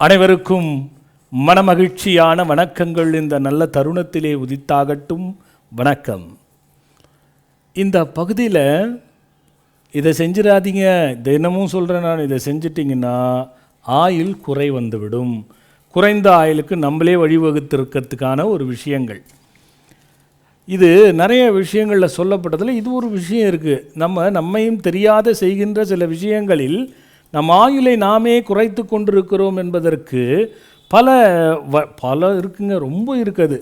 அனைவருக்கும் மனமகிழ்ச்சியான வணக்கங்கள் இந்த நல்ல தருணத்திலே உதித்தாகட்டும். வணக்கம். இந்த பகுதியில் இதை செஞ்சிடாதீங்க, தினமும் சொல்கிறேன் நான், இதை செஞ்சிட்டிங்கன்னா ஆயில் குறை வந்துவிடும். குறைந்த ஆயிலுக்கு நம்மளே வழிவகுத்திருக்கிறதுக்கான ஒரு விஷயங்கள். இது நிறைய விஷயங்களில் சொல்லப்பட்டதில் இது ஒரு விஷயம் இருக்குது. நம்மையும் தெரியாத செய்கின்ற சில விஷயங்களில் நம் ஆயுளை நாமே குறைத்து கொண்டிருக்கிறோம் என்பதற்கு பல இருக்குங்க, ரொம்ப இருக்குது.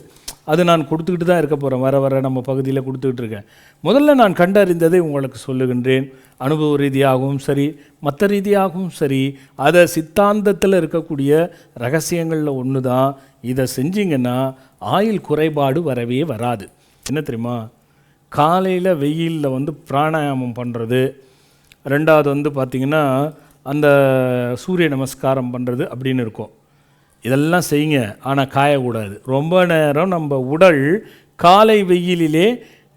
அது நான் கொடுத்துக்கிட்டு தான் இருக்க போகிறேன், வர நம்ம பகுதியில் கொடுத்துக்கிட்டு இருக்கேன். முதல்ல நான் கண்டறிந்ததை உங்களுக்கு சொல்லுகின்றேன். அனுபவ ரீதியாகவும் சரி, மற்ற ரீதியாகவும் சரி, அதை சித்தாந்தத்தில் இருக்கக்கூடிய ரகசியங்களில் ஒன்று தான். இதை செஞ்சிங்கன்னா ஆயுள் குறைபாடு வரவே வராது. என்ன தெரியுமா? காலையில் வெயிலில் பிராணாயாமம் பண்ணுறது, ரெண்டாவது பார்த்திங்கன்னா அந்த சூரிய நமஸ்காரம் பண்ணுறது அப்படின்னு இருக்கும். இதெல்லாம் செய்யுங்க, ஆனால் காயக்கூடாது. ரொம்ப நேரம் நம்ம உடல் காலை வெயிலிலே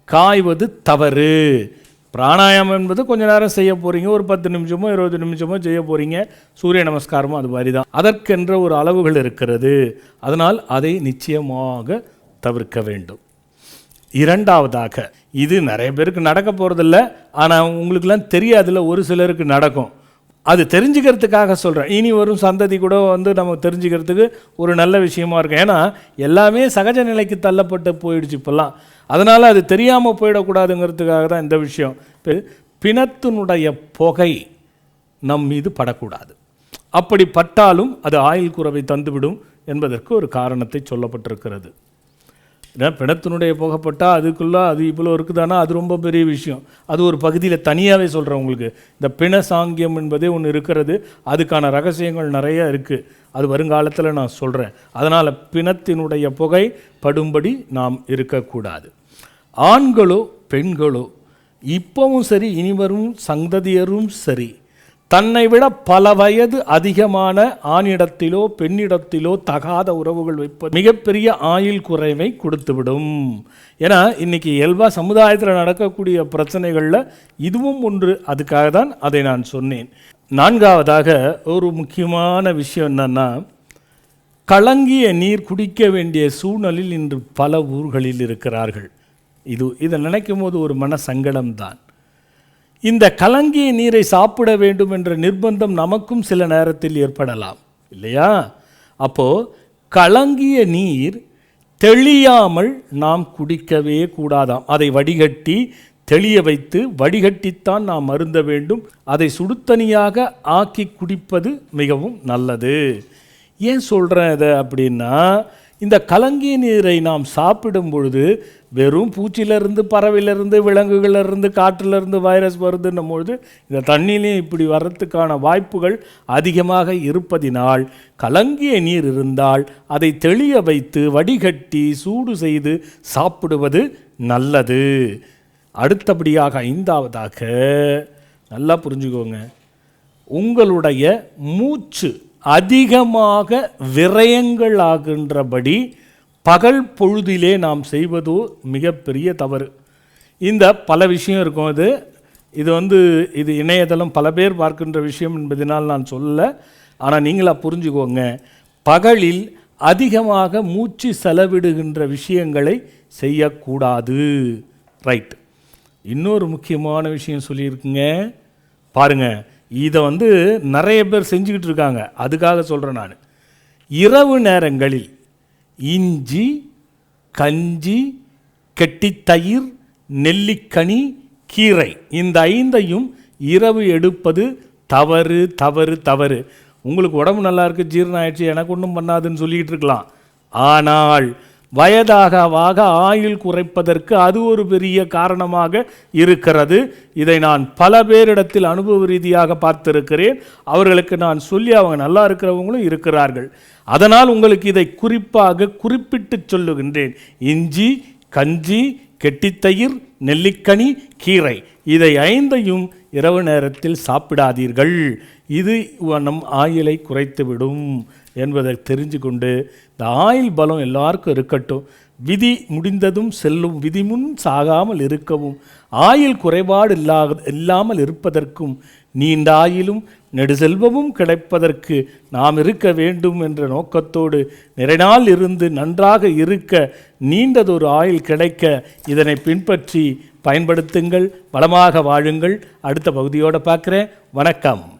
காய்வது தவறு. பிராணாயாமம் என்பது கொஞ்சம் நேரம் செய்ய போகிறீங்க, ஒரு 10 நிமிஷமோ 20 நிமிஷமோ செய்ய போகிறீங்க. சூரிய நமஸ்காரமும் அது மாதிரி தான். அதற்கென்ற ஒரு அளவுகள் இருக்கிறது. அதனால் அதை நிச்சயமாக தவிர்க்க வேண்டும். இரண்டாவதாக, இது நிறைய பேருக்கு நடக்க போகிறதில்ல, ஆனால் உங்களுக்கெல்லாம் தெரியாதுல, ஒரு சிலருக்கு நடக்கும். அது தெரிஞ்சுக்கிறதுக்காக சொல்கிறேன். இனி வரும் சந்ததி கூட நம்ம தெரிஞ்சுக்கிறதுக்கு ஒரு நல்ல விஷயமா இருக்கும். ஏன்னா எல்லாமே சகஜ நிலைக்கு தள்ளப்பட்டு போயிடுச்சு இப்போல்லாம். அதனால் அது தெரியாமல் போயிடக்கூடாதுங்கிறதுக்காக தான் இந்த விஷயம். பிணத்தினுடைய புகை நம் மீது படக்கூடாது. அப்படி பட்டாலும் அது ஆயுள் குறைவை தந்துவிடும் என்பதற்கு ஒரு காரணத்தை சொல்லப்பட்டிருக்கிறது. ஏன்னா பிணத்தினுடைய புகைப்பட்டால் அதுக்குள்ளே அது இவ்வளோ இருக்குதானா, அது ரொம்ப பெரிய விஷயம். அது ஒரு பகுதியில் தனியாகவே சொல்கிறேன் உங்களுக்கு. இந்த பிண சாங்கியம் என்பதே ஒன்று இருக்கிறது. அதுக்கான ரகசியங்கள் நிறைய இருக்குது. அது வருங்காலத்தில் நான் சொல்கிறேன். அதனால் பிணத்தினுடைய புகை படும்படி நாம் இருக்கக்கூடாது. ஆண்களோ பெண்களோ இப்போவும் சரி, இனிவரும் சந்ததியரும் சரி, தன்னை விட பல வயது அதிகமான ஆணிடத்திலோ பெண்ணிடத்திலோ தகாத உறவுகள் வைப்பது மிகப்பெரிய ஆயுள் குறைவை கொடுத்துவிடும். ஏன்னா இன்றைக்கி இயல்பாக சமுதாயத்தில் நடக்கக்கூடிய பிரச்சனைகளில் இதுவும் ஒன்று. அதுக்காக தான் அதை நான் சொன்னேன். நான்காவதாக ஒரு முக்கியமான விஷயம் என்னன்னா, கலங்கிய நீர் குடிக்க வேண்டிய சூழ்நிலையில் இன்று பல ஊர்களில் இருக்கிறார்கள். இதை நினைக்கும் போது ஒரு மன சங்கடம்தான். இந்த கலங்கிய நீரை சாப்பிட வேண்டும் என்ற நிர்பந்தம் நமக்கும் சில நேரத்தில் ஏற்படலாம் இல்லையா? அப்போது கலங்கிய நீர் தெளியாமல் நாம் குடிக்கவே கூடாதாம். அதை வடிகட்டி தெளிய வைத்து வடிகட்டித்தான் நாம் அருந்த வேண்டும். அதை சுடுதனியாக ஆக்கி குடிப்பது மிகவும் நல்லது. ஏன் சொல்கிறேன் இதை அப்படின்னா, இந்த கலங்கிய நீரை நாம் சாப்பிடும் பொழுது வெறும் பூச்சியிலிருந்து, பறவையிலிருந்து, விலங்குகளிலிருந்து, காற்றிலிருந்து வைரஸ் வருதுன்னும் பொழுது இந்த தண்ணியிலையும் இப்படி வர்றதுக்கான வாய்ப்புகள் அதிகமாக இருப்பதினால் கலங்கிய நீர் இருந்தால் அதை தெளிய வைத்து வடிகட்டி சூடு செய்து சாப்பிடுவது நல்லது. அடுத்தபடியாக ஐந்தாவதாக, நல்லா புரிஞ்சுக்கோங்க, உங்களுடைய மூச்சு அதிகமாக விரயங்கள் ஆகின்றபடி பகல் பொழுதிலே நாம் செய்வதோ மிகப்பெரிய தவறு. இந்த பல விஷயம் இருக்கும். இது இணையதளம் பல பேர் பார்க்கின்ற விஷயம் என்பதனால் நான் சொல்லலை. ஆனால் நீங்களாக புரிஞ்சுக்கோங்க, பகலில் அதிகமாக மூச்சு செலவிடுகின்ற விஷயங்களை செய்யக்கூடாது. ரைட். இன்னொரு முக்கியமான விஷயம் சொல்லியிருக்குங்க பாருங்கள். இதை நிறைய பேர் செஞ்சுக்கிட்டு இருக்காங்க. அதுக்காக சொல்கிறேன் நான். இரவு நேரங்களில் இஞ்சி, கஞ்சி, கெட்டித்தயிர், நெல்லிக்கனி, கீரை, இந்த 5ஐயும் இரவு எடுப்பது தவறு தவறு தவறு. உங்களுக்கு உடம்பு நல்லா இருக்குது, ஜீரணம் ஆயிடுச்சு, எனக்கு ஒன்றும் பண்ணாதுன்னு சொல்லிக்கிட்டு இருக்கலாம். ஆனால் வயதாக ஆயுள் குறைப்பதற்கு அது ஒரு பெரிய காரணமாக இருக்கிறது. இதை நான் பல பேரிடத்தில் அனுபவ ரீதியாக பார்த்திருக்கிறேன். அவர்களுக்கு நான் சொல்லி அவங்க நல்லா இருக்கிறவங்களும் இருக்கிறார்கள். அதனால் உங்களுக்கு இதை குறிப்பாக குறிப்பிட்டு சொல்லுகின்றேன். இஞ்சி, கஞ்சி, கெட்டித்தயிர், நெல்லிக்கனி, கீரை, இதை 5ஐயும் இரவு நேரத்தில் சாப்பிடாதீர்கள். இது நம் ஆயுளை குறைத்துவிடும் என்பதை தெரிஞ்சு கொண்டு இந்த ஆயுள் பலம் எல்லாருக்கும் இருக்கட்டும். விதி முடிந்ததும் செல்லும், விதி முன் சாகாமல் இருக்கவும், ஆயுள் குறைபாடு இல்லாமல் இருப்பதற்கும், நீண்ட ஆயுளும் நெடுசெல்வமும் கிடைப்பதற்கு நாம் இருக்க வேண்டும் என்ற நோக்கத்தோடு நிறைநாள் இருந்து நன்றாக இருக்க, நீண்டதொரு ஆயுள் கிடைக்க இதனை பின்பற்றி பயன்படுத்துங்கள். வளமாக வாழுங்கள். அடுத்த பகுதியோடு பார்க்குறேன். வணக்கம்.